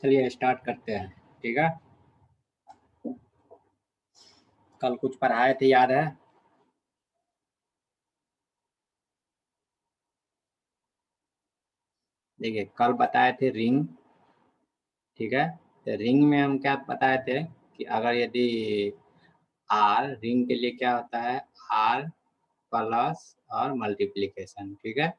चलिए स्टार्ट करते हैं। ठीक है, कल कुछ पढ़ाए थे, याद है? देखिए, कल बताए थे रिंग। ठीक है, तो रिंग में हम क्या बताए थे कि अगर यदि आर, रिंग के लिए क्या होता है, आर प्लस और मल्टीप्लिकेशन। ठीक है,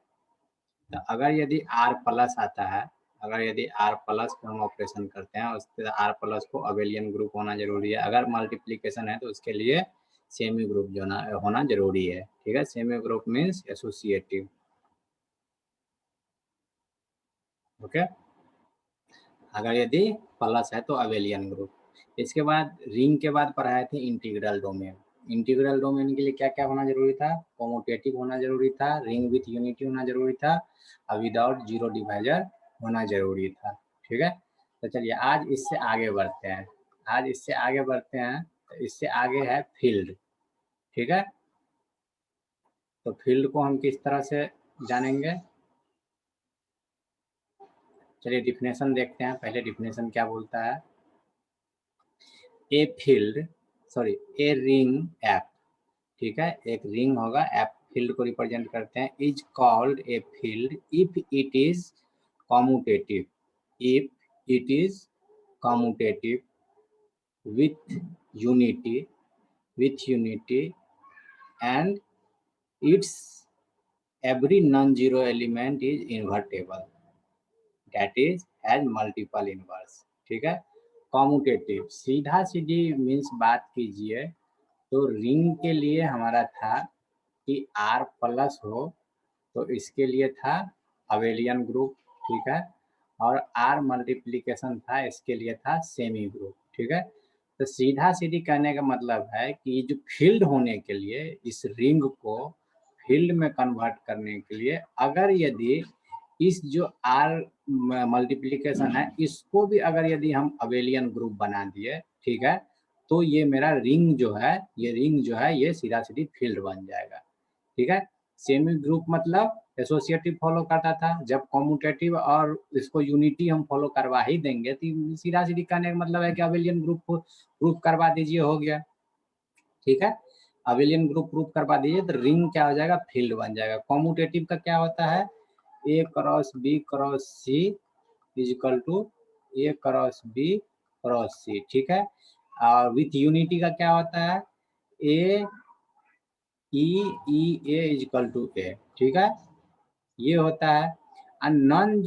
तो अगर यदि आर प्लस आता है, अगर यदि आर प्लस को हम ऑपरेशन करते हैं, उसके आर प्लस को अबेलियन ग्रुप होना जरूरी है। अगर मल्टीप्लिकेशन है तो उसके लिए सेमी ग्रुप जो होना जरूरी है। ठीक है, semi group means associative. Okay, अगर यदि प्लस है तो अबेलियन ग्रुप। इसके बाद रिंग के बाद पढ़ाए थे इंटीग्रल डोमेन। इंटीग्रल डोमेन के लिए क्या क्या होना जरूरी था? कॉम्यूटेटिव होना जरूरी था, रिंग विथ यूनिटी होना जरूरी था, और विदाउट जीरो डिवाइजर होना जरूरी था। ठीक है, तो चलिए आज इससे आगे बढ़ते हैं। तो इससे आगे है फील्ड। ठीक है, तो फील्ड को हम किस तरह से जानेंगे? चलिए डिफिनेशन देखते हैं। पहले डिफिनेशन क्या बोलता है। A field, sorry, a ring F. ठीक है, एक रिंग होगा, एफ फील्ड को रिप्रेजेंट करते हैं, is called a field if it is commutative. If it is commutative with unity, and it's every non-zero element is invertible, that is has multiple inverse। ठीक है, commutative सीधा सीधी means बात कीजिए तो ring के लिए हमारा था कि आर प्लस हो तो इसके लिए था अबेलियन ग्रुप। ठीक है, और आर मल्टीप्लिकेशन था, इसके लिए था सेमी ग्रुप। ठीक है, तो सीधा सीधी कहने का मतलब है कि जो फील्ड होने के लिए, इस रिंग को फील्ड में कन्वर्ट करने के लिए, अगर यदि इस जो आर मल्टीप्लिकेशन है इसको भी अगर यदि हम अबेलियन ग्रुप बना दिए, ठीक है, तो ये मेरा रिंग जो है, ये सीधा सीधी फील्ड बन जाएगा। ठीक है, सेमी ग्रुप मतलब एसोसिएटिव फॉलो करता था, जब कॉम्यूटेटिव और इसको यूनिटी हम फॉलो करवा ही देंगे तो सीधा सीधी कहने का मतलब है कि अबेलियन ग्रुप को प्रूफ करवा दीजिए, हो गया। ठीक है, अबेलियन ग्रुप प्रूफ करवा दीजिए तो रिंग क्या हो जाएगा, फील्ड बन जाएगा। कॉम्यूटेटिव का क्या होता है, A cross B cross C is equal to A cross B cross C. ठीक है, और विथ यूनिटी का क्या होता है, ए ई ई ए इजिकल टू ए। ठीक है, ये होता है। नॉन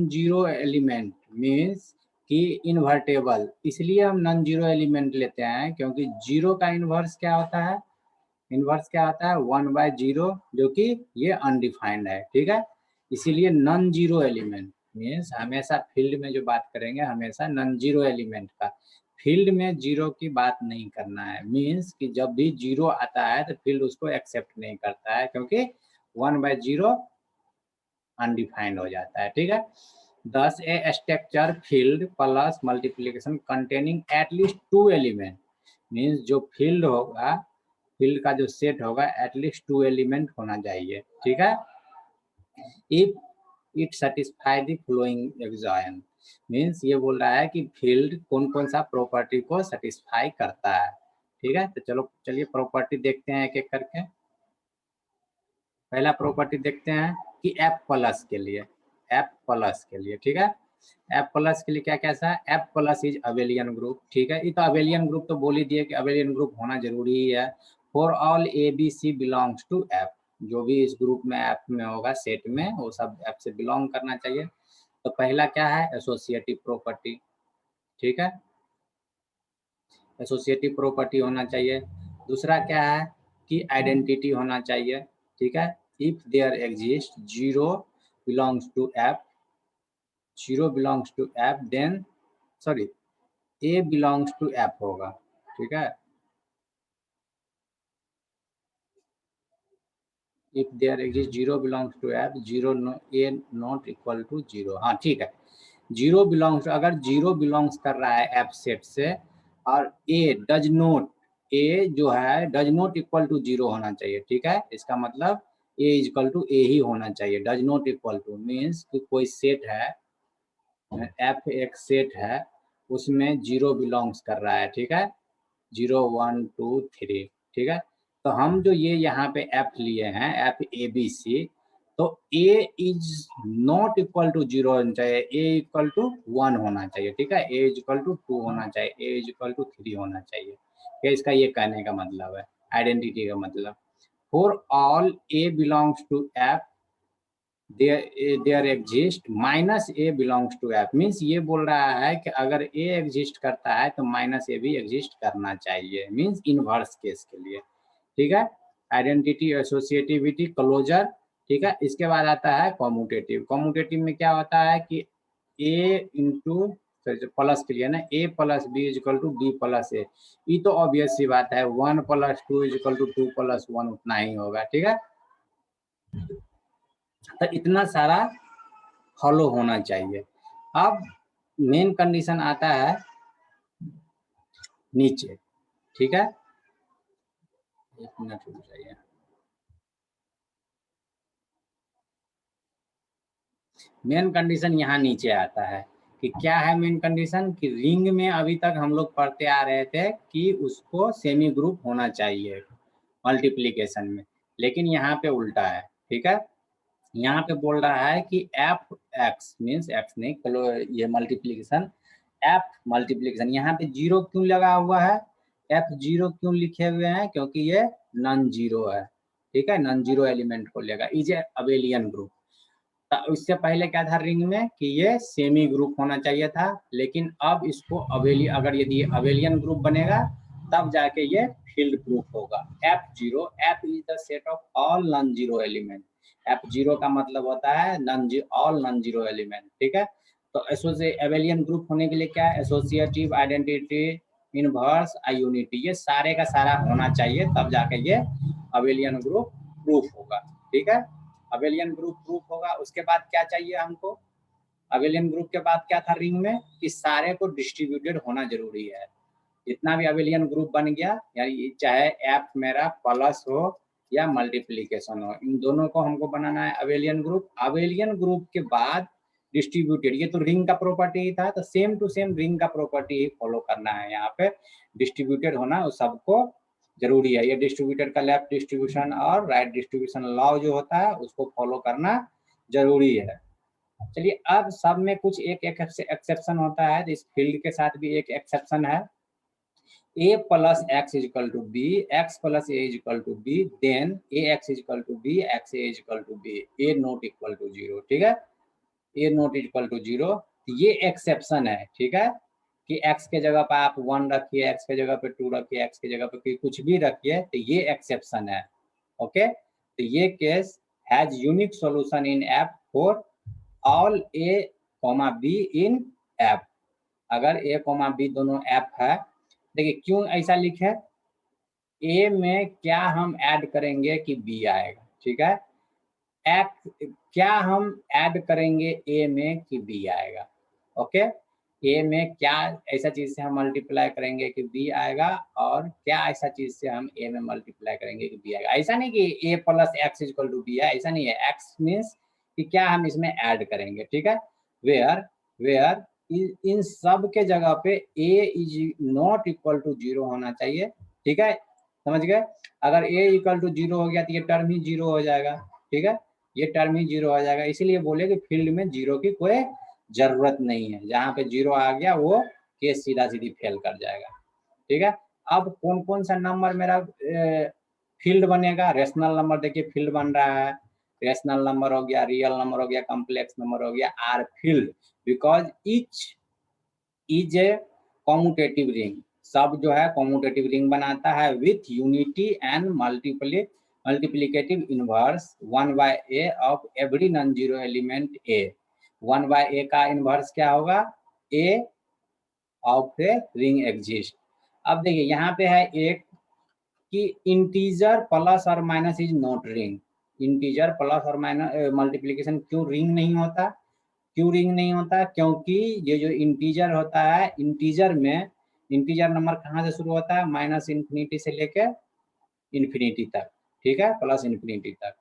जीरो एलिमेंट मीन्स कि इन्वर्टेबल, इसलिए हम नॉन जीरो एलिमेंट लेते हैं क्योंकि जीरो का इन्वर्स क्या होता है, वन बाय जीरो, जो कि ये अनडिफाइंड है। ठीक है, इसीलिए नॉन जीरो एलिमेंट मीन्स हमेशा फील्ड में जो बात करेंगे हमेशा नॉन जीरो एलिमेंट का, फील्ड में जीरो की बात नहीं करना है। मीन्स कि जब भी जीरो आता है तो फील्ड उसको एक्सेप्ट नहीं करता है क्योंकि वन बाय जीरो अनडिफाइंड हो जाता है। ठीक है, thus a structure field plus multiplication containing at least two element means जो फील्ड होगा, फील्ड का जो सेट होगा एटलीस्ट टू एलिमेंट होना चाहिए। ठीक है, if it satisfy the following axiom means ये बोल रहा है कि फील्ड कौन कौन सा प्रॉपर्टी को सेटिस्फाई करता है। ठीक है, तो चलो चलिए प्रॉपर्टी देखते हैं एक एक करके। पहला प्रॉपर्टी देखते हैं कि एफ प्लस के लिए, ठीक है, एफ प्लस के लिए क्या कैसा है, F plus is abelian group. ठीक है, ये तो अबेलियन ग्रुप तो बोल ही दिए कि अबेलियन ग्रुप होना जरूरी ही है। For all a b c belongs to F, जो भी इस ग्रुप में एफ में होगा सेट में वो सब एफ से बिलोंग करना चाहिए। तो पहला क्या है, एसोसिएटिव प्रॉपर्टी। ठीक है, एसोसिएटिव प्रॉपर्टी होना चाहिए। दूसरा क्या है कि आइडेंटिटी होना चाहिए। ठीक है, if there exist zero belongs to F, then sorry a belongs to F होगा। ठीक है, if there exist zero belongs to F, zero a not equal to zero. हाँ ठीक है, जीरो बिलोंग्स, अगर जीरो बिलोंग्स कर रहा है एफ सेट से और ए डज नॉट, ए जो है does not equal to zero होना चाहिए। ठीक है, इसका मतलब ए इक्वल टू ए ही होना चाहिए। Does not equal two means कि कोई सेट है, एफ एक सेट है, उसमें 0 बिलोंग्स कर रहा है, ठीक है, 0 1 2 3, ठीक है। तो हम जो ये यहाँ पे एफ लिए हैं, एफ ए बी सी, तो ए इज नॉट इक्वल टू 0 होना चाहिए, ए इक्वल टू 1 होना चाहिए, ठीक है, ए इज इक्वल टू 2 होना चाहिए, ए इज इक्वल टू 3 होना चाहिए। क्या इसका ये कहने का मतलब है, आइडेंटिटी का मतलब। For all a belongs to F there exist minus a belongs to F, means ये बोल रहा है कि अगर ए एग्जिस्ट करता है तो माइनस ए भी एग्जिस्ट करना चाहिए, मीन्स इनवर्स केस के लिए, ठीक है। आइडेंटिटी, एसोसिएटिविटी, क्लोजर, ठीक है। इसके बाद आता है कॉम्यूटेटिव। कॉम्यूटेटिव में क्या होता है कि ए इंटू प्लस के लिए ना, A plus B is equal to B plus A, ये तो ऑब्वियस सी बात है, 1 plus 2 is equal to 2 plus 1 उतना ही होगा, ठीक है। तो इतना सारा फॉलो होना चाहिए। अब मेन कंडीशन आता है नीचे, ठीक है, एक मिनट रुक जाइए। मेन कंडीशन यहाँ नीचे आता है कि क्या है मेन कंडीशन, कि रिंग में अभी तक हम लोग पढ़ते आ रहे थे कि उसको सेमी ग्रुप होना चाहिए मल्टीप्लिकेशन में, लेकिन यहाँ पे उल्टा है, ठीक है। यहाँ पे बोल रहा है कि एफ एक्स मीन्स एक्स नहीं, ये मल्टीप्लिकेशन, एफ मल्टीप्लिकेशन, यहाँ पे 0 क्यों लगा हुआ है, एफ 0 क्यों लिखे हुए हैं, क्योंकि ये नॉन जीरो है, ठीक है, नॉन जीरो एलिमेंट को लेगा, इज ए अबेलियन ग्रुप। इससे पहले क्या था रिंग में कि ये सेमी ग्रुप होना चाहिए था, लेकिन अब इसको अगर यदि अबेलियन ग्रुप बनेगा तब जाके ये फील्ड प्रूफ होगा। F0, F is the set of all non zero element. F0 का मतलब होता है ऑल नॉन जीरो एलिमेंट, ठीक है। तो एबेलियन ग्रुप होने के लिए क्या है, एसोसिएटिव, आइडेंटिटी, इनवर्स, यूनिटी, ये सारे का सारा होना चाहिए, तब जाके ये अबेलियन ग्रुप प्रूफ होगा, ठीक है। अबेलियन ग्रुप प्रूफ होगा। उसके बाद क्या चाहिए हमको, अबेलियन ग्रुप के बाद क्या था रिंग में, कि सारे को डिस्ट्रीब्यूटेड होना जरूरी है। जितना भी अबेलियन ग्रुप बन गया, यानी चाहे एफ मेरा प्लस हो या मल्टीप्लीकेशन हो, इन दोनों को हमको बनाना है अबेलियन ग्रुप। अबेलियन ग्रुप के बाद डिस्ट्रीब्यूटेड, ये तो रिंग का प्रॉपर्टी ही था, तो सेम टू सेम रिंग का प्रॉपर्टी ही फॉलो करना है यहाँ पे, डिस्ट्रीब्यूटेड होना उस सबको जरूरी है। ये डिस्ट्रीब्यूटेड का लेफ्ट डिस्ट्रीब्यूशन और राइट डिस्ट्रीब्यूशन लॉ जो होता है उसको फॉलो करना जरूरी है। चलिए, अब सब में कुछ एक एक्सेप्शन होता है, इस फील्ड के साथ भी एक एक्सेप्शन है। a plus x is equal to b, x plus a is equal to b, then ax is equal to b, xa is equal to b, a not equal to 0, ठीक है, a not equal to 0, ये exception है, ठीक है, कि x के जगह पर आप 1 रखिए, x के जगह पे 2 रखिए, x के जगह पे कुछ भी रखिए, तो ये एक्सेप्शन है, ओके। तो ये case has unique solution in F for all a, b in F. अगर a, b दोनों एफ है, देखिए क्यों ऐसा लिखे, ए में क्या हम ऐड करेंगे कि बी आएगा, ठीक है, क्या हम ऐड करेंगे ए में कि बी आएगा, ओके। ए में क्या ऐसा चीज से हम मल्टीप्लाई करेंगे कि बी आएगा, और क्या ऐसा चीज से हम ए में मल्टीप्लाई करेंगे कि बी आएगा। ऐसा नहीं कि A plus X equal to B है, ऐसा नहीं है, एक्स मीन्स कि क्या हम इसमें ऐड करेंगे, ठीक है। वेयर वेयर इन सब के जगह पे ए इज नॉट इक्वल टू 0 होना चाहिए, ठीक है, समझ गए। अगर ए इक्वल टू 0 हो गया तो ये टर्म ही 0 हो जाएगा, ठीक है, ये टर्म ही 0 हो जाएगा। इसीलिए बोले कि फील्ड में 0 की कोई जरूरत नहीं है, जहाँ पे 0 आ गया वो केस सीधा सीधी फेल कर जाएगा, ठीक है। अब कौन कौन सा नंबर मेरा फील्ड बनेगा, रेशनल नंबर, देखिए फील्ड बन रहा है, रेशनल नंबर हो गया, रियल नंबर हो गया, कॉम्प्लेक्स नंबर हो गया, R field, because each is a commutative ring. सब जो है कॉम्यूटेटिव रिंग बनाता है with unity and multiplicative inverse 1/a of every non zero element a। 1/a का इनवर्स क्या होगा, a of a ring exist. अब देखिए यहाँ पे है एक कि इंटीजर प्लस और minus is not ring. Integer plus और माइनस मल्टीप्लिकेशन क्यों रिंग नहीं होता, क्यों रिंग नहीं होता, क्योंकि ये जो इंटीजर होता है, इंटीजर में इंटीजर नंबर कहाँ से शुरू होता है, माइनस इन्फिनिटी से लेके इन्फिनिटी तक, ठीक है, प्लस इन्फिनिटी तक।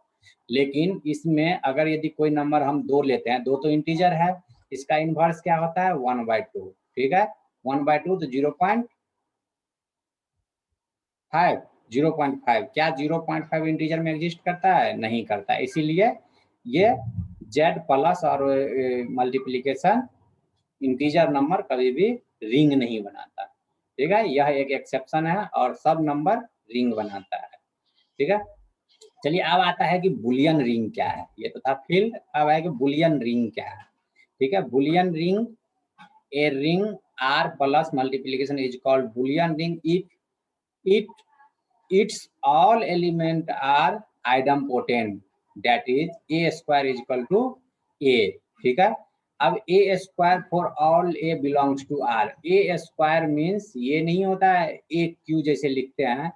लेकिन इसमें अगर यदि कोई नंबर हम 2 लेते हैं, 2 तो इंटीजर है, इसका इनवर्स क्या होता है 1/2, ठीक है 1/2 तो 0.5 0.5 क्या 0.5 इंटीजर में एग्जिस्ट करता है? नहीं करता है, इसीलिए ये z प्लस और मल्टीप्लीकेशन इंटीजर नंबर कभी भी रिंग नहीं बनाता, ठीक है यह एक एक्सेप्शन है और सब नंबर रिंग बनाता है, ठीक है। चलिए अब आता है कि बुलियन रिंग क्या है, ये तो था फील्ड, अब है कि बुलियन रिंग क्या है, ठीक है। Boolean ring, a ring r plus multiplication is called Boolean ring if its all element are idempotent, that is a square is equal to a, ठीक है। अब a square for all a belongs to r, a square means ये नहीं होता है a q जैसे लिखते हैं,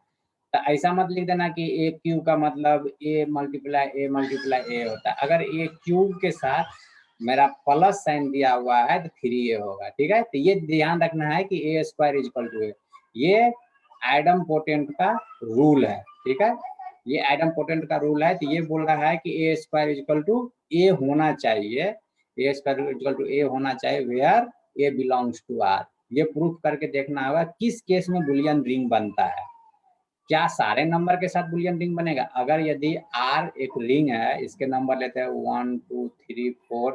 तो ऐसा मत लिख देना कि a q का मतलब a मल्टीप्लाई a होता है। अगर a क्यूब के साथ मेरा प्लस साइन दिया हुआ है तो 3a होगा, ठीक है। तो ये ध्यान रखना है कि a square is equal to a, ये एडम पोटेंट का रूल है, ठीक है। ये एडम पोटेंट का रूल है, तो ये बोल रहा है कि a square equal to a होना चाहिए, a square equal to a होना चाहिए where a belongs to R. ये प्रूफ करके देखना होगा किस केस में बुलियन रिंग बनता है। क्या सारे नंबर के साथ बुलियन रिंग बनेगा? अगर यदि आर एक रिंग है, इसके नंबर लेते हैं 1 2 3 4,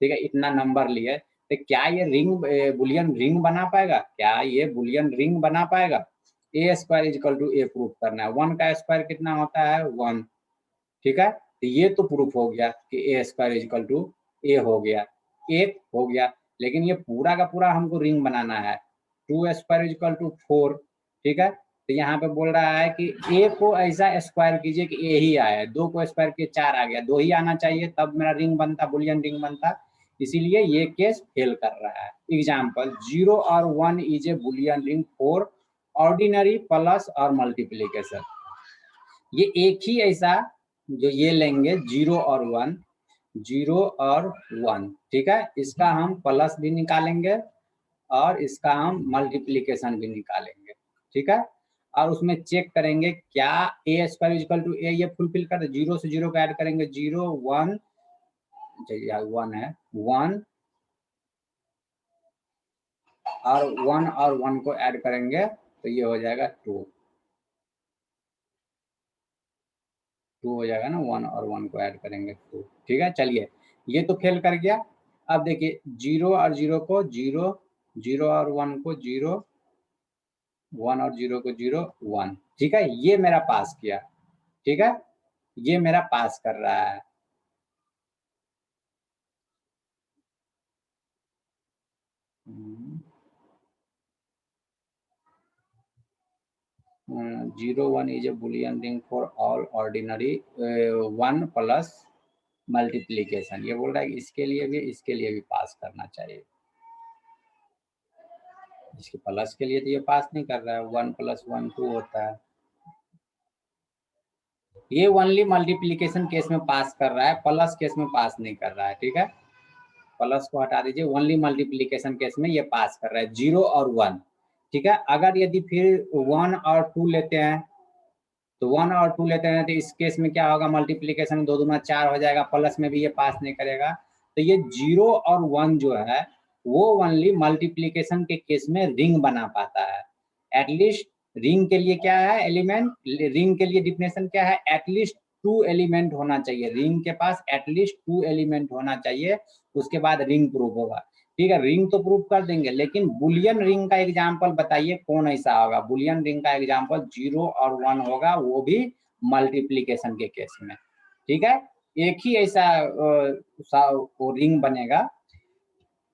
ठीक है, इतना नंबर लिए, तो क्या ये रिंग बुलियन रिंग बना पाएगा? क्या ये बुलियन रिंग बना पाएगा? A square is equal to A proof करना है, 1 का स्क्वायर कितना होता है 1, ठीक है। तो ये तो प्रूफ हो गया कि a square is equal to ए हो गया, एक हो गया, लेकिन ये पूरा का पूरा हमको रिंग बनाना है, 2 स्क्वायर इज इक्वल टू 4, ठीक है। तो यहाँ पे बोल रहा है कि ए को ऐसा स्क्वायर कीजिए कि ए ही आए, 2 को स्क्वायर किए 4 आ गया, 2 ही आना चाहिए तब मेरा रिंग बनता, बुलियन रिंग बनता, इसीलिए ये केस फेल कर रहा है। एग्जाम्पल 0 और 1 is a Boolean ring for ordinary plus और मल्टीप्लीकेशन। ये एक ही ऐसा जो ये लेंगे 0 और 1, 0 और 1, ठीक है, इसका हम प्लस भी निकालेंगे और इसका हम मल्टीप्लीकेशन भी निकालेंगे, ठीक है। और उसमें चेक करेंगे क्या ए स्क्वायर इक्वल टू ए ये फुलफिल कर, 0 से 0 को ऐड करेंगे 0 1, चलिए 1 है 1 और 1 को ऐड करेंगे तो ये हो जाएगा 2 हो जाएगा ना, 1 और 1 को ऐड करेंगे 2, ठीक है। चलिए ये तो फेल कर गया। अब देखिए 0 और 0 को 0, 0 और 1 को 0, 1 और 0 को 0 1, ठीक है, ये मेरा पास किया, ठीक है, ये मेरा पास कर रहा है। 0 1 is a Boolean ring for all ordinary 1 plus multiplication, ये बोल रहा है कि इसके लिए भी पास करना चाहिए, इसके प्लस के लिए तो ये पास नहीं कर रहा है, 1 + 1 2 होता है, ये ओनली मल्टीप्लीकेशन केस में पास कर रहा है, प्लस केस में पास नहीं कर रहा है, ठीक है, प्लस को हटा दीजिए, ओनली मल्टीप्लीकेशन केस में ये पास कर रहा है 0 और 1, ठीक है। अगर यदि फिर 1 और 2 लेते हैं तो 1 और 2 लेते हैं तो इस केस में क्या होगा, मल्टीप्लीकेशन 2 दूना 4 हो जाएगा, प्लस में भी ये पास नहीं करेगा, तो ये 0 और 1 जो है वो ओनली मल्टीप्लीकेशन के केस में रिंग बना पाता है। एटलीस्ट रिंग के लिए क्या है एलिमेंट, रिंग के लिए डिफिनेशन क्या है, एटलीस्ट 2 एलिमेंट होना चाहिए, रिंग के पास एटलीस्ट 2 एलिमेंट होना चाहिए, उसके बाद रिंग प्रूफ होगा, ठीक है। रिंग तो प्रूफ कर देंगे, लेकिन बुलियन रिंग का एग्जांपल बताइए कौन ऐसा होगा, बुलियन रिंग का एग्जांपल 0 और 1 होगा, वो भी मल्टीप्लीकेशन के केस में, ठीक है। एक ही ऐसा वो रिंग बनेगा,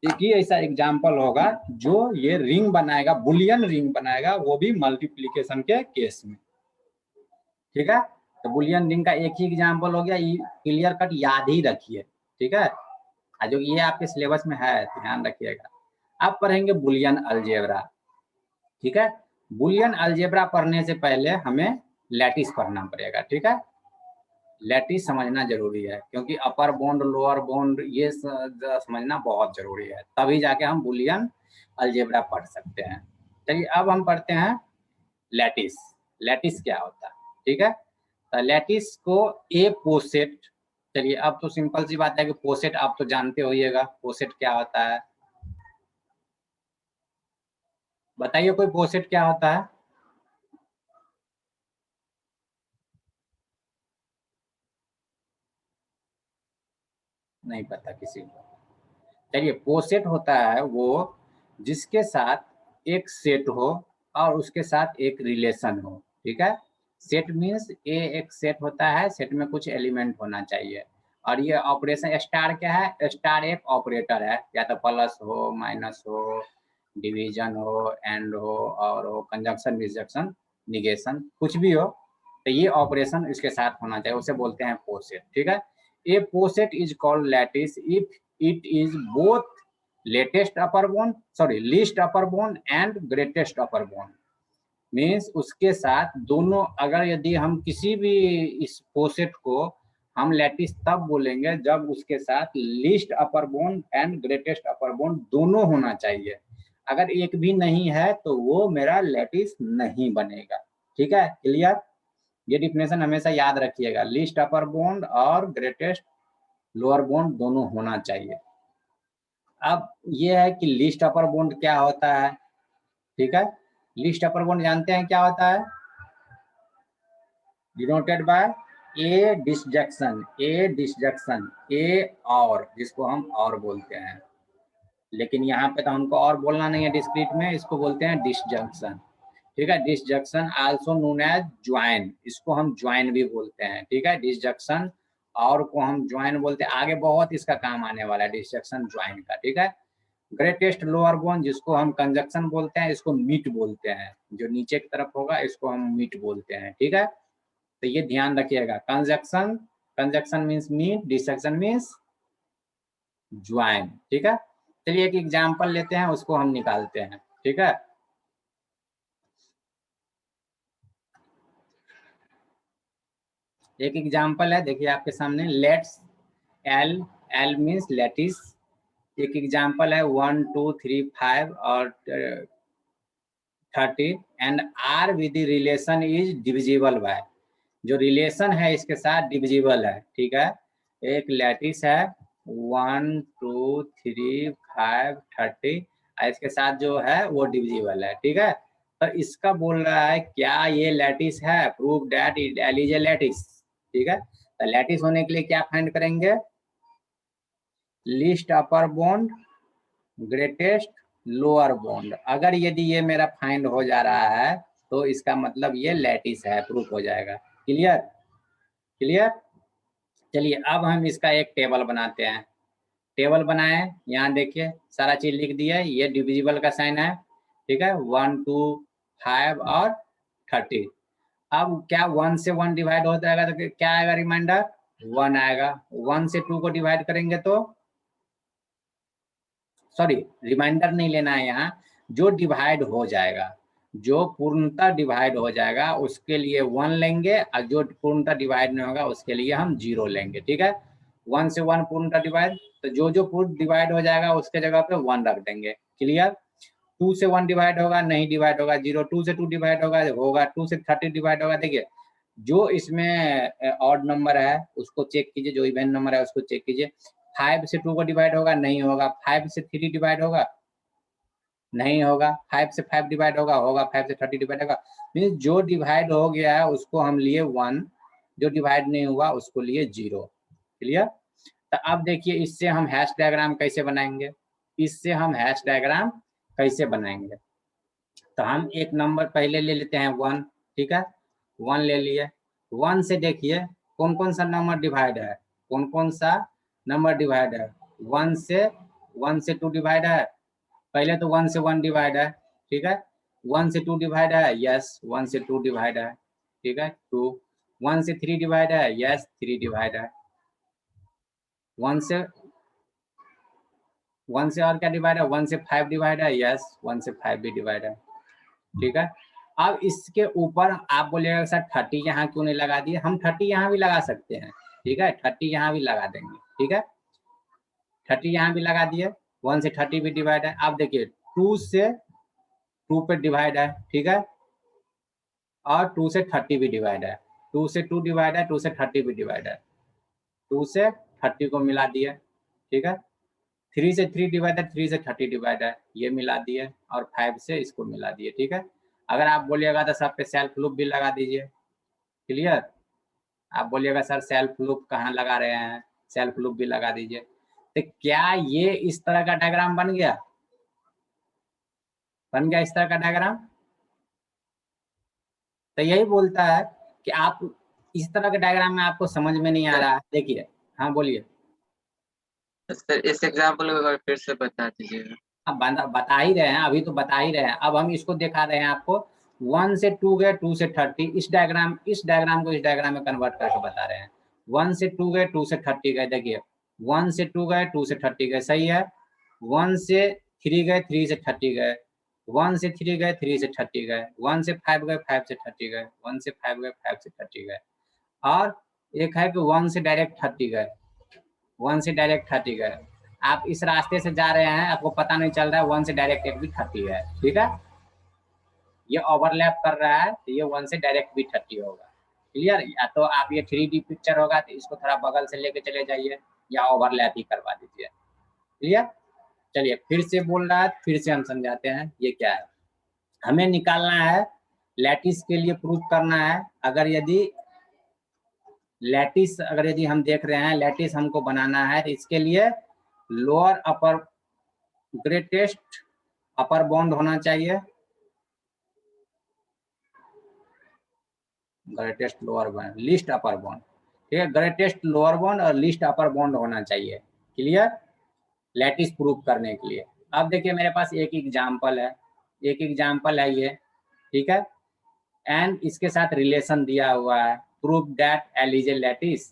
एक ही ऐसा एग्जांपल होगा जो ये रिंग बनाएगा, बुलियन रिंग बनाएगा, वो भी मल्टीप्लीकेशन के केस में, ठीक है। तो बुलियन रिंग का एक ही एग्जांपल हो गया, क्लियर कट याद ही रखिए, ठीक है, जो ये आपके सिलेबस में है ध्यान रखिएगा। अब पढ़ेंगे बुलियन अलजेब्रा, ठीक है। बुलियन अलजेब्रा पढ़ने से पहले हमें लैटिस पढ़ना पड़ेगा, ठीक है, लैटिस समझना जरूरी है, क्योंकि अपर बाउंड लोअर बाउंड ये समझना बहुत जरूरी है, तभी जाके हम बुलियन अलजेब्रा पढ़ सकते हैं। चलिए अब हम पढ़ते हैं लैटिस क्या होता है, ठीक है। तो लैटिस को ए पोसेट चलिए अब तो सिंपल सी बात है कि पोसेट आप तो जानते होइएगा, पोसेट क्या होता है, बताइए कोई पोसेट क्या होता है। नहीं पता किसी को। चलिए पोसेट होता है वो जिसके साथ एक सेट हो और उसके साथ एक रिलेशन हो, ठीक है। सेट मीन्स ये एक सेट होता है, सेट में कुछ एलिमेंट होना चाहिए। और ये ऑपरेशन स्टार क्या है, स्टार एक ऑपरेटर है, या तो प्लस हो, माइनस हो, डिवीजन हो, एंड हो, और हो कंजंक्शन, डिसजंक्शन, निगेशन, कुछ भी हो, तो ये ऑपरेशन इसके साथ होना चाहिए, उसे बोलते हैं पोसेट, ठीक है। A poset is called lattice if it is both latest upper bound, sorry, least upper bound and greatest upper bound, means उसके साथ दोनों, अगर यदि हम किसी भी इस पोसेट को हम लैटिस तब बोलेंगे जब उसके साथ least upper bond and greatest upper bond दोनों होना चाहिए। अगर एक भी नहीं है तो वो मेरा लैटिस नहीं बनेगा, ठीक है, क्लियर। ये डिफिनेशन हमेशा याद रखिएगा, लीस्ट अपर बोन्ड और ग्रेटेस्ट लोअर बोन्ड दोनों होना चाहिए। अब ये है कि लीस्ट अपर बोन्ड क्या होता है, ठीक है। लीस्ट अपर बोन्ड जानते हैं क्या होता है, denoted by a disjunction, a disjunction, a और, जिसको हम और बोलते हैं, लेकिन यहाँ पे तो हमको और बोलना नहीं है डिस्क्रीट में, इसको बोलते हैं डिसजंक्शन, ठीक है। Disjunction also known as join, इसको हम ज्वाइन भी बोलते हैं, ठीक है। डिसजंक्शन और को हम ज्वाइन बोलते हैं, आगे बहुत इसका काम आने वाला है डिसजंक्शन ज्वाइन का, ठीक है। ग्रेटेस्ट लोअर बोन जिसको हम कंजक्शन बोलते हैं, इसको मीट बोलते हैं, जो नीचे की तरफ होगा इसको हम मीट बोलते हैं, ठीक है। तो ये ध्यान रखिएगा, conjunction, conjunction means meet, disjunction means join, ठीक है। चलिए एक एग्जाम्पल लेते हैं, उसको हम निकालते हैं, ठीक है। एक एग्जाम्पल है, देखिए आपके सामने, let's L, L means lattice, एक एग्जाम्पल है 1 2 3 5 और 30 and R with relation is divisible by, जो रिलेशन है इसके साथ डिविजिबल है, ठीक है। एक लैटिस है 1 2 3 5 30, इसके साथ जो है वो डिविजिबल है, ठीक है। तो इसका बोल रहा है क्या ये लैटिस है, prove that it L is a lattice, ठीक है। तो लैटिस होने के लिए क्या फाइंड करेंगे, least upper bond, greatest lower bond, अगर यदि ये मेरा फाइंड हो जा रहा है तो इसका मतलब ये लैटिस है, प्रूफ हो जाएगा, क्लियर, क्लियर। चलिए अब हम इसका एक टेबल बनाते हैं, टेबल बनाए, यहाँ देखिए सारा चीज लिख दिया, ये डिविजिबल का साइन है, ठीक है, 1 2 5 और 30। अब क्या 1 से 1 डिवाइड हो जाएगा तो क्या आएगा, रिमाइंडर 1 आएगा, 1 से 2 को डिवाइड करेंगे तो, सॉरी रिमाइंडर नहीं लेना है यहाँ, जो डिवाइड हो जाएगा, जो पूर्णतः डिवाइड हो जाएगा उसके लिए 1 लेंगे, और जो पूर्णतः डिवाइड नहीं होगा उसके लिए हम 0 लेंगे, ठीक है। 1 से 1 पूर्णतः डिवाइड, तो जो जो पूर्ण डिवाइड हो जाएगा उसके जगह पे 1 रख देंगे, क्लियर। 2 से 1 डिवाइड होगा, नहीं डिवाइड होगा 0, 2 से 2 डिवाइड होगा, होगा 2 से 30 डिवाइड होगा, देखिए जो इसमें ऑड नंबर है उसको चेक कीजिए, जो इवन नंबर है उसको चेक कीजिए। 5 से 2 को डिवाइड होगा, नहीं होगा। 5 से 3 डिवाइड होगा, नहीं होगा। 5 से 5 डिवाइड होगा, होगा। 5 से 30 डिवाइड होगा, मीन्स जो डिवाइड हो गया है उसको हम लिए 1, जो डिवाइड नहीं हुआ उसको लिए 0, क्लियर। तो अब देखिए इससे हम हैश डायग्राम कैसे बनाएंगे, इससे हम हैश डायग्राम कैसे बनाएंगे, तो हम एक नंबर पहले ले लेते हैं 1, ठीक है, 1 ले लिए। 1 से देखिए कौन कौन सा नंबर डिवाइड है, कौन कौन सा नंबर डिवाइड है, 1 से 2 डिवाइड है, पहले तो 1 से 1 डिवाइड है, ठीक है। 1 से 2 डिवाइड है, यस 1 से 2 डिवाइड है, ठीक है 2। 1 से 3 डिवाइड है, यस 3 डिवाइड है। 1 से और क्या डिवाइड है, 1 से 5 डिवाइड है, यस 1 से 5 भी डिवाइड है, ठीक है। अब इसके ऊपर आप बोलिएगा सर 30 यहाँ क्यों नहीं लगा दिए, हम 30 यहाँ भी लगा सकते हैं, ठीक है, 30 यहाँ भी लगा देंगे, ठीक है। 30 यहाँ भी लगा दिए, 1 से 30 भी डिवाइड है। आप देखिए 2 से 2 पे डिवाइड है, ठीक है, और 2 से 30 भी डिवाइड है, 2 से 2 डिवाइड है, 2 से 30 भी डिवाइड है, 2 से 30 को मिला दिए, ठीक है। 3 से 3 डिवाइडेड, 3 से 30 डिवाइडेड, ये मिला दिए, और 5 से इसको मिला दिए, ठीक है। अगर आप बोलिएगा तो सब पे सेल्फ लूप भी लगा दीजिए, क्लियर। आप बोलिएगा सर सेल्फ लूप कहाँ लगा रहे हैं, सेल्फ लूप भी लगा दीजिए। तो क्या ये इस तरह का डायग्राम बन गया? बन गया इस तरह का डायग्राम? तो यही बोलता है कि आप इस तरह के डायग्राम में आपको समझ में नहीं आ रहा है। देखिए, हाँ बोलिए सर, इस एग्जाम्पल को अगर फिर से बता दीजिएगा। अब बता ही रहे हैं, अभी तो बता ही रहे हैं। अब हम इसको दिखा रहे हैं आपको, 1 से 2 गए, 2 से 30, इस डायग्राम को इस डायग्राम में कन्वर्ट करके बता रहे हैं। 1 से 2 गए, 2 से 30 गए, देखिए 1 से 2 गए, 2 से 30 गए, सही है। 1 से 3 गए, 3 से 30 गए, 1 से 3 गए, 3 से 30 गए, 1 से 5 गए, 5 से 30 गए, 1 से 5 गए, 5 से 30 गए, और एक है कि 1 से डायरेक्ट 30 गए, 1 से डायरेक्ट 30 गए। आप इस रास्ते से जा रहे हैं, आपको पता नहीं चल रहा है 1 से डायरेक्ट एक भी 30 है, ठीक है। ये ओवरलैप कर रहा है, तो ये 1 से डायरेक्ट भी 30 होगा, क्लियर। या तो आप ये 3D पिक्चर होगा तो इसको थोड़ा बगल से लेके चले जाइए, या ओवरलैप ही करवा दीजिए, क्लियर। चलिए फिर से बोल रहा है, फिर से हम समझाते हैं ये क्या है। हमें निकालना है लैटिस के लिए, प्रूफ करना है। अगर यदि लैटिस अगर यदि हम देख रहे हैं लैटिस हमको बनाना है, तो इसके लिए लोअर अपर ग्रेटेस्ट अपर बॉन्ड होना चाहिए, greatest lower bond, least upper bond, ठीक है। ग्रेटेस्ट लोअर बॉन्ड और लीस्ट अपर बॉन्ड होना चाहिए, क्लियर, लैटिस प्रूफ करने के लिए। अब देखिए मेरे पास एक एग्जांपल है, एक एग्जांपल है ये, ठीक है। एंड इसके साथ रिलेशन दिया हुआ है, proof that L is a lattice.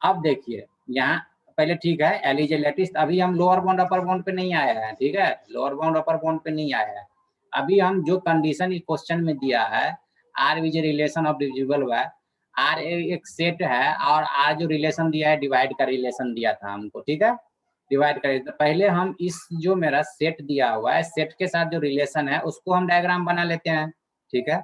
अब देखिए यहाँ पहले ठीक है, एल इज ए लैटिस, अभी हम लोअर बाउंड अपर बाउंड पे नहीं आए हैं, ठीक है, लोअर बाउंड अपर बाउंड पे नहीं आए हैं। अभी हम जो कंडीशन इस क्वेश्चन में दिया है, R is a relation of divisible by, R एक सेट है, और आर जो रिलेशन दिया है डिवाइड का रिलेशन दिया था हमको, ठीक है, डिवाइड करें। तो पहले हम इस जो मेरा सेट दिया हुआ है, सेट के साथ जो रिलेशन है उसको हम डायग्राम बना लेते हैं, ठीक है।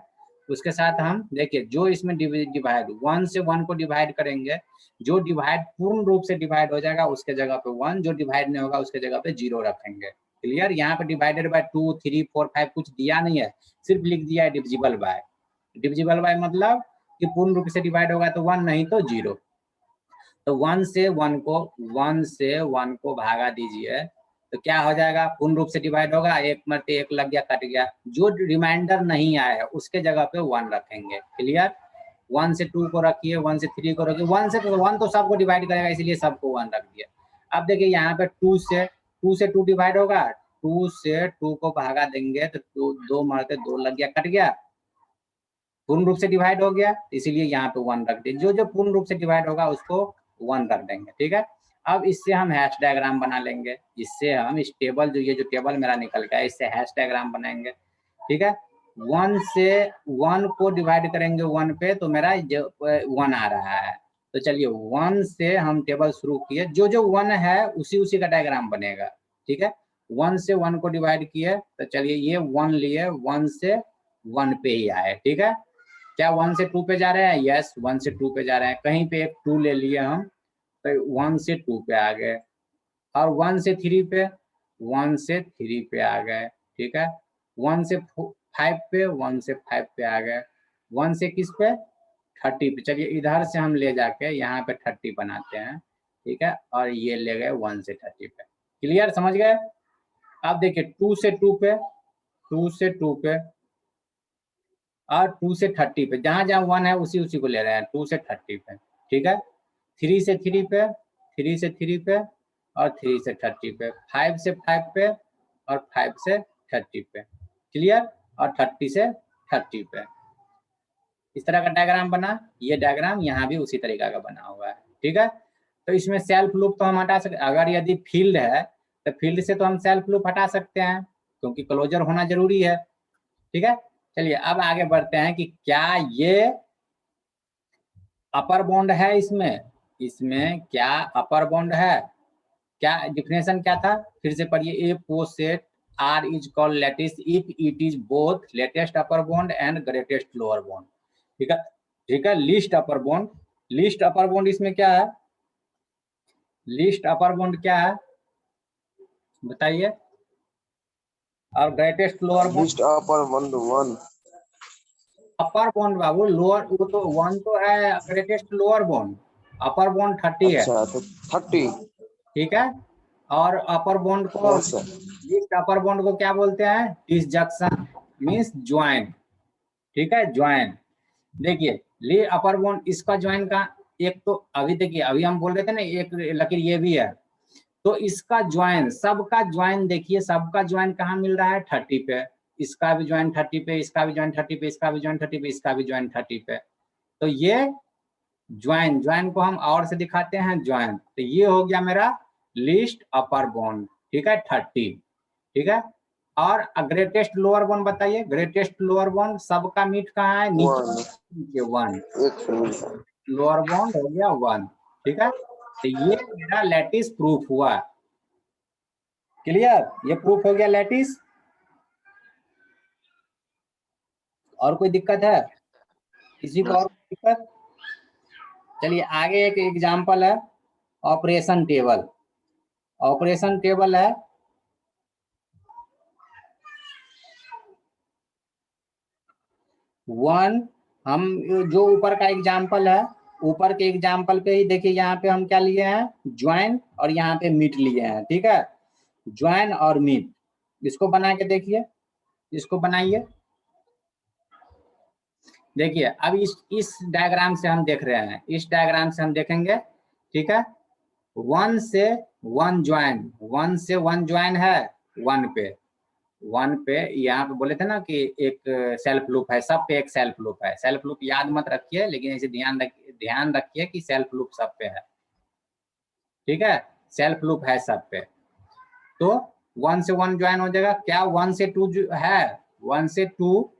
उसके साथ हम देखिए जो इसमें डिवाइड 1 से 1 को डिवाइड करेंगे, जो डिवाइड पूर्ण रूप से डिवाइड हो जाएगा उसके जगह पे 1, जो डिवाइड नहीं होगा उसके जगह पे 0 रखेंगे, क्लियर। यहाँ पे डिवाइडेड बाय 2, 3, 4, 5 कुछ दिया नहीं है, सिर्फ लिख दिया है डिविजिबल बाय। डिविजिबल बाय मतलब कि पूर्ण रूप से डिवाइड होगा तो 1, नहीं तो 0। तो 1 से 1 को भागा दीजिए, तो क्या हो जाएगा, पूर्ण रूप से डिवाइड होगा, एक मरते एक लग गया, कट गया। जो रिमाइंडर नहीं आया है उसके जगह पे 1 रखेंगे, क्लियर। 1 से 2 को रखिए, 1 से 3 को रखिए, 1 से तो 1 तो सबको डिवाइड करेगा, इसलिए सबको 1 रख दिया। अब देखिए यहाँ पे 2 से 2 डिवाइड होगा, 2 से 2 को भागा देंगे तो 2 मरते 2 लग गया, कट गया, पूर्ण रूप से डिवाइड हो गया, इसीलिए यहाँ पे 1 रख दिए। जो जो पूर्ण रूप से डिवाइड होगा उसको 1 रख देंगे, ठीक है। अब इससे हम हैश डायग्राम बना लेंगे, इससे हम इस टेबल जो टेबल मेरा निकल गया इससे हैश डायग्राम बनाएंगे, ठीक है। 1 से 1 को डिवाइड करेंगे 1 पे तो मेरा 1 आ रहा है। तो चलिए 1 से हम टेबल शुरू किए, जो जो 1 है उसी का डायग्राम बनेगा, ठीक है। 1 से 1 को डिवाइड किए, तो चलिए ये 1 लिए, 1 से 1 पे ही आए, ठीक है। क्या 1 से 2 पे जा रहे हैं? यस, 1 से 2 पे जा रहे हैं। कहीं पे एक 2 ले लिए हम, तो 1 से 2 पे आ गए, और 1 से 3 पे, 1 से 3 पे आ गए, ठीक है। 1 से 5 पे, 1 से 5 पे आ गए, 1 से किस पे? 30 पे। चलिए इधर से हम ले जाके यहाँ पे 30 बनाते हैं, ठीक है, और ये ले गए 1 से 30 पे, क्लियर, समझ गए। अब देखिए 2 से 2 पे, 2 से 2 पे, और 2 से 30 पे, जहां जहां 1 है उसी को ले रहे हैं, 2 से 30 पे, ठीक है। 3 से 3 पे, 3 से 3 पे, और 3 से 30 पे, 5 से 5 पे, और 5 से 30 पे, क्लियर, और 30 से 30 पे। इस तरह का डायग्राम बना, ये डायग्राम यहाँ भी उसी तरीका का बना हुआ है, ठीक है। तो इसमें सेल्फ लूप तो हम हटा सकते, अगर यदि फील्ड है तो फील्ड से तो हम सेल्फ लूप हटा सकते हैं, क्योंकि क्लोजर होना जरूरी है, ठीक है। चलिए अब आगे बढ़ते हैं कि क्या ये अपर बॉन्ड है, इसमें क्या अपर बॉन्ड है। क्या डिफिनेशन क्या था, फिर से पढ़िए। A poset R is called lattice if it is both latest upper bound and greatest lower bound, ठीक है, ठीक है। Least upper bound, least upper bound इसमें क्या है, लीस्ट अपर बॉन्ड क्या है बताइए, और greatest lower bond? List upper bond 1। अपर बॉन्ड बाबू, लोअर वो तो 1 तो है ग्रेटेस्ट लोअर बॉन्ड, अपर बॉन्ड 30 है, अच्छा तो 30। ठीक है। और अपर बॉन्ड को, हाँ सर। लीस्ट अपर बॉन्ड को क्या बोलते हैं? डिसजंक्शन मींस ज्वाइन, ठीक है, ज्वाइन। देखिए ली अपर बॉन्ड, इसका ज्वाइन का एक तो अभी देखिए, अभी हम बोल रहे थे ना एक लकीर ये भी है, तो इसका ज्वाइन, सबका ज्वाइन देखिए, सबका ज्वाइन कहाँ मिल रहा है? 30 पे, इसका भी ज्वाइन 30 पे, इसका भी ज्वाइन 30 पे, इसका भी ज्वाइन 30 पे, इसका भी ज्वाइन 30 पे। तो ये ज्वाइन, ज्वाइन को हम और से दिखाते हैं ज्वाइन, तो ये हो गया मेरा लिस्ट अपर बॉन्ड, ठीक है, 30, ठीक है। और ग्रेटेस्ट लोअर बॉन्ड बताइए, ग्रेटेस्ट लोअर बॉन्ड सबका मीट कहाँ है? नीचे 1, एक मिनट। लोअर बॉन्ड हो गया 1, ठीक है। तो ये मेरा लैटिस प्रूफ हुआ, क्लियर, ये प्रूफ हो गया लैटिस। और कोई दिक्कत है किसी को? और दिक्कत? चलिए आगे एक एग्जांपल है, ऑपरेशन टेबल। ऑपरेशन टेबल है 1, हम जो ऊपर का एग्जांपल है, ऊपर के एग्जांपल पे ही देखिए, यहाँ पे हम क्या लिए हैं? ज्वाइन, और यहाँ पे मीट लिए हैं, ठीक है, ज्वाइन और मीट। इसको बना के देखिए, इसको बनाइए। देखिए अब इस डायग्राम से हम देख रहे हैं, इस डायग्राम से हम देखेंगे, ठीक है। 1 से 1 ज्वाइन, 1 से 1 ज्वाइन है 1 पे, 1 पे यहाँ पे बोले थे ना कि एक सेल्फ लूप है, सब पे एक सेल्फ लूप है। सेल्फ लूप याद मत रखिए, लेकिन ऐसे ध्यान रखिए कि सेल्फ लूप सब पे है, ठीक है, सेल्फ लूप है सब पे। तो 1 से 1 ज्वाइन हो जाएगा, क्या 1 से 2 है? 1 से 2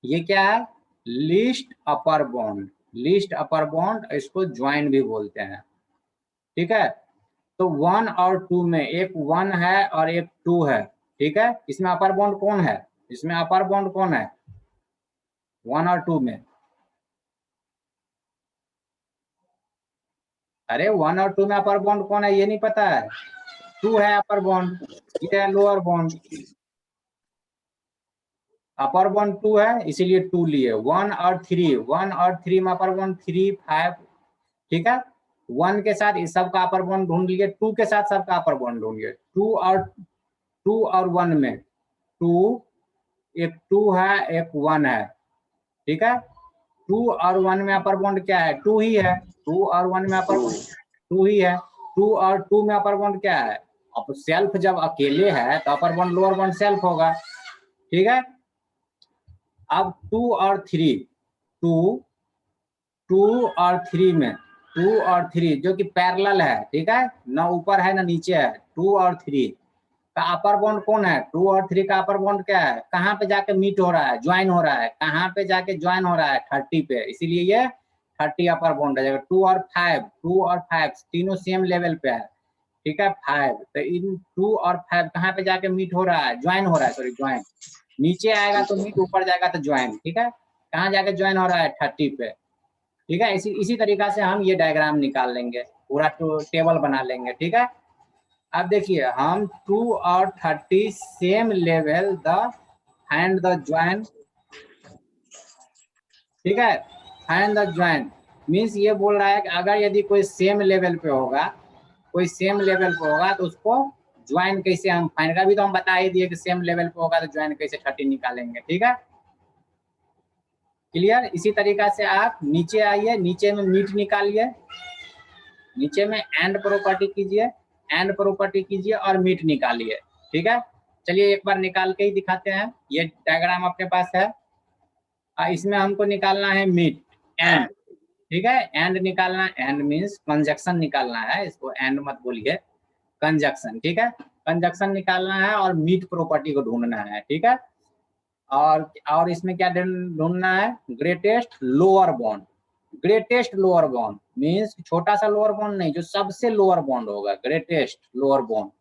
ये क्या है? List upper bond, list upper bond, इसको ज्वाइन भी बोलते हैं, ठीक है। तो 1 और 2 में एक 1 है और एक 2 है, ठीक है। इसमें अपर बॉन्ड कौन है? इसमें अपर बॉन्ड कौन है 1 और 2 में? अरे 1 और 2 में अपर बॉन्ड कौन है ये नहीं पता है? 2 है अपर बॉन्ड, ये है लोअर बॉन्ड। अपर बॉन्ड 2 है इसीलिए 2 लिए। 1 और 3, 1 और 3 में अपर बॉन्ड 3, 5, ठीक है। 1 के साथ इस सबका अपर बॉन्ड ढूंढ लिए, 2 के साथ सबका अपर बॉन्ड ढूंढिए। 2 और 1 में 2, एक 2 है एक 1 है, ठीक है। 2 और 1 में अपर बॉन्ड क्या है? 2 ही है। 2 और 1 में अपर बॉन्ड 2 ही है। 2 और 2 में अपर बॉन्ड क्या है? अब सेल्फ जब अकेले है तो अपर बॉन्ड लोअर बॉन्ड सेल्फ होगा, ठीक है। अब 2 और 3, 2 और 3 में 2 और 3 जो कि पैरेलल है, ठीक है, ना ऊपर है ना नीचे है। 2 और 3 का अपर बॉन्ड कौन है? 2 और 3 का अपर बॉन्ड क्या है? कहाँ पे जाके मीट हो रहा है? ज्वाइन हो रहा है। कहाँ पे जाके ज्वाइन हो रहा है? 30 पे, इसीलिए ये 30 अपर बॉन्ड है। 2 और 5, 2 और 5 तीनों सेम लेवल पे है, ठीक है, 5। तो इन 2 और 5 कहाँ पे जाके मीट हो रहा है? ज्वाइन हो रहा है, सॉरी ज्वाइन। नीचे आएगा तो मीट, ऊपर जाएगा तो ज्वाइन, ठीक है। कहाँ जाके ज्वाइन हो रहा है? 30 पे, ठीक है। इसी तरीका से हम ये डायग्राम निकाल लेंगे, पूरा टेबल बना लेंगे, ठीक है। अब देखिए हम 2 और 30 same level the find the join, ठीक है। फाइंड द ज्वाइन मीन्स ये बोल रहा है कि अगर यदि कोई सेम लेवल पे होगा, कोई सेम लेवल पे होगा तो उसको ज्वाइन कैसे हम फाइंड, अभी तो हम बता ही दिए कि सेम लेवल पे होगा तो ज्वाइन कैसे 30 निकालेंगे, ठीक है, क्लियर। इसी तरीका से आप नीचे आइए, नीचे में मीट निकालिए, नीचे में एंड प्रॉपर्टी कीजिए, एंड प्रॉपर्टी कीजिए और मीट निकालिए, ठीक है। चलिए एक बार निकाल के ही दिखाते हैं। ये डायग्राम अपने पास है, इसमें हमको निकालना है मीट एंड, ठीक है। एंड निकालना, एंड मीन्स कंजक्शन निकालना है, इसको एंड मत बोलिए, कंजक्शन, ठीक है। कंजक्शन निकालना है और मीट प्रॉपर्टी को ढूंढना है, ठीक है। और इसमें क्या ढूंढना है? Greatest lower bond. Greatest lower bond means छोटा सा लोअर बॉन्ड नहीं, जो सबसे लोअर बॉन्ड होगा, ग्रेटेस्ट लोअर बॉन्ड।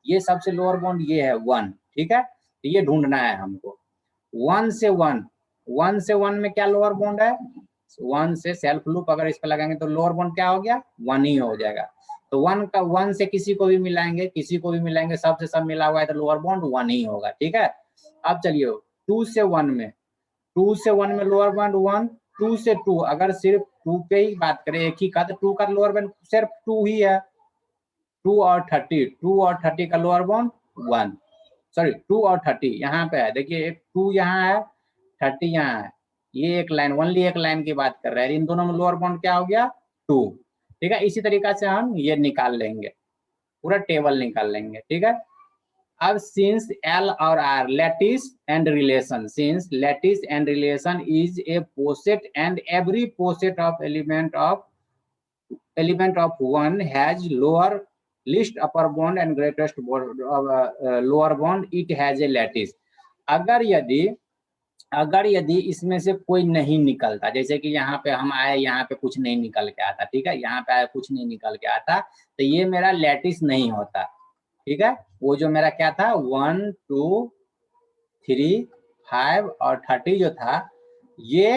ये सबसे लोअर बॉन्ड ये है 1, ठीक है। तो ये ढूंढना है हमको। 1 से 1, 1 से 1 में क्या लोअर बॉन्ड है? 1 से सेल्फ लूप अगर इस पर लगाएंगे तो लोअर बॉन्ड क्या हो गया? 1 ही हो जाएगा। तो वन से किसी को भी मिलाएंगे, सब से सब मिला हुआ है तो लोअर बॉन्ड 1 ही होगा। ठीक है, अब चलिए 2 से 1 में लोअर बॉन्ड 1, 2 से 2 अगर सिर्फ 2 पे ही बात करें एक ही का, तो 2 का लोअर बॉन्ड सिर्फ 2 ही है। 2 और 30 का लोअर बॉन्ड 1, सॉरी 2 और 30 यहाँ पे है, देखिए एक 2 यहाँ है 30 यहाँ है, ये एक लाइन, ओनली एक लाइन की बात कर रहे हैं, इन दोनों में लोअर बॉन्ड क्या हो गया 2। ठीक है, इसी तरीका से हम ये निकाल लेंगे, पूरा टेबल निकाल लेंगे। ठीक है, अब सिंस L और R lattice and relation, since lattice and relation is a poset and every poset of element of one has lower list upper bound and greatest lower bound, it has a lattice. अगर यदि इसमें से कोई नहीं निकलता, जैसे कि यहाँ पे हम आए, यहाँ पे कुछ नहीं निकल के आता, ठीक है, यहाँ पे आए कुछ नहीं निकल के आता, तो ये मेरा लैटिस नहीं होता। ठीक है, वो जो मेरा क्या था 1 2 3 5 और 30 जो था, ये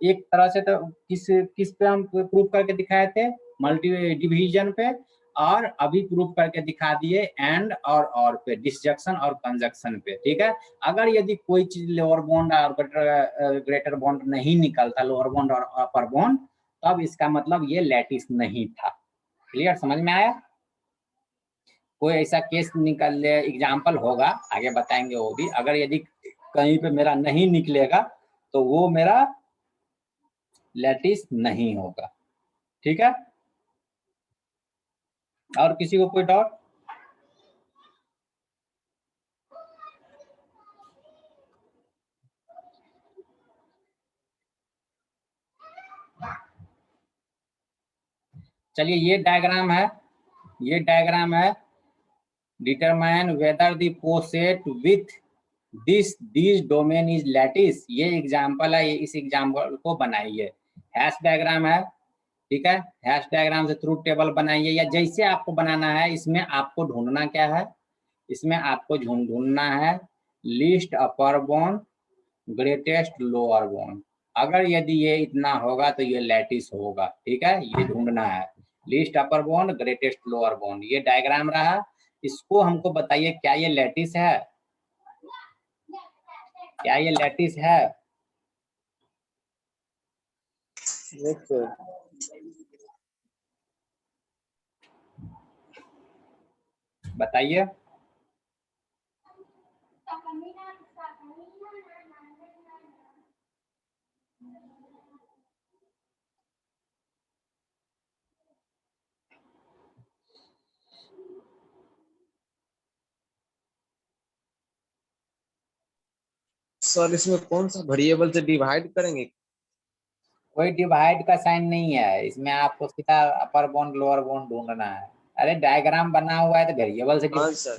एक तरह से तो किस पे हम प्रूफ करके दिखाए थे, मल्टी डिवीजन पे, और अभी प्रूफ करके दिखा दिए एंड और पे, डिसजंक्शन और कंजक्शन पे। ठीक है, अगर यदि कोई चीज लोअर बॉन्ड और ग्रेटर बॉन्ड नहीं निकलता, लोअर बॉन्ड और अपर बॉन्ड, तब इसका मतलब ये लैटिस नहीं था। क्लियर, समझ में आया? कोई ऐसा केस निकल एग्जाम्पल होगा, आगे बताएंगे वो भी, अगर यदि कहीं पे मेरा नहीं निकलेगा तो वो मेरा लैटिस नहीं होगा। ठीक है, और किसी को कोई डाउट? चलिए ये डायग्राम है, determine whether the poset with this domain is lattice. ये एग्जाम्पल है, ये इस एग्जाम्पल को बनाइए, हैश डायग्राम है। ठीक है, हैश डायग्राम से ट्रूथ टेबल बनाइए, या जैसे आपको बनाना है। इसमें आपको ढूंढना क्या है, इसमें आपको ढूंढना है list upper bond greatest lower bond. अगर यदि ये इतना होगा तो ये लैटिस होगा। ठीक है, ये ढूंढना है, list upper bond greatest lower bond. ये डायग्राम रहा, इसको हमको बताइए क्या ये लैटिस है, क्या ये लैटिस है? Yes, sir. बताइए। सर इसमें कौन सा वेरिएबल से डिवाइड करेंगे? कोई डिवाइड का साइन नहीं है इसमें, आपको सीधा अपर बॉन्ड लोअर बॉन्ड ढूंढना है। अरे डायग्राम बना हुआ है तो वेरिएबल से हाँ सर,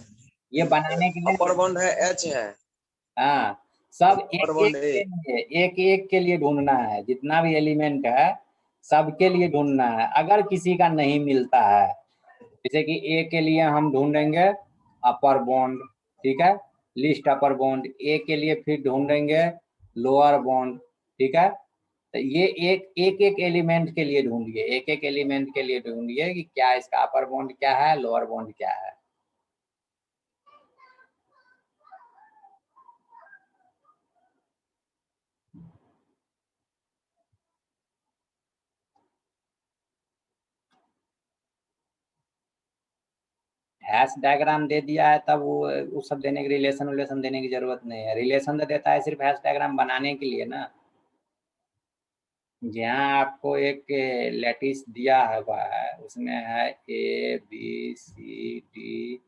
ये बनाने के लिए, अपर बॉन्ड है H है, हाँ सब अपर एक बॉन्ड एक A। के लिए, एक एक के लिए ढूंढना है, जितना भी एलिमेंट है सबके लिए ढूंढना है। अगर किसी का नहीं मिलता है, जैसे कि ए के लिए हम ढूंढेंगे अपर बॉन्ड, ठीक है, लिस्ट अपर बॉन्ड, ए के लिए फिर ढूंढेंगे लोअर बॉन्ड। ठीक है, तो ये एक एलिमेंट के लिए ढूंढिए, एक एक एलिमेंट के लिए ढूंढिए कि क्या इसका अपर बॉन्ड क्या है, लोअर बॉन्ड क्या है। हैश डायग्राम दे दिया है, तब वो सब देने की, रिलेशन देने की जरूरत नहीं है। रिलेशन तो देता है सिर्फ हैश डायग्राम बनाने के लिए ना। जहाँ आपको एक लैटिस दिया हुआ है, उसमें है A B C D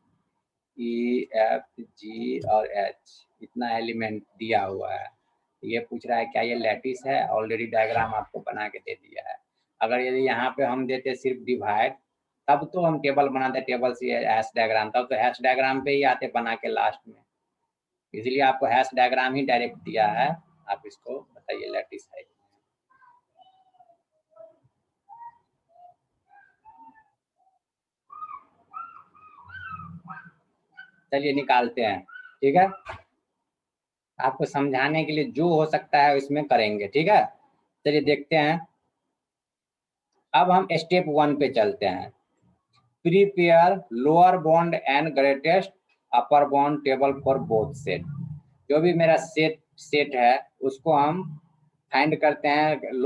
E F G और H, इतना एलिमेंट दिया हुआ है। ये पूछ रहा है क्या ये लैटिस है, ऑलरेडी डायग्राम आपको बना के दे दिया है। अगर यदि यहाँ पे हम देते सिर्फ डिवाइड, तब तो हम टेबल बनाते, टेबल से हैश डायग्राम, तब तो हैश डायग्राम पे ही आते बना के लास्ट में। इसलिए आपको हैश डायग्राम ही डायरेक्ट दिया है, आप इसको बताइए लैटिस है। चलिए निकालते हैं। ठीक है, आपको समझाने के लिए जो हो सकता है उसमें करेंगे। ठीक है, चलिए देखते हैं। अब हम स्टेप 1 पे चलते हैं। Prepare lower bound and greatest upper bound table for both set. जो भी मेरा सेट है उसको हम फाइंड करते हैं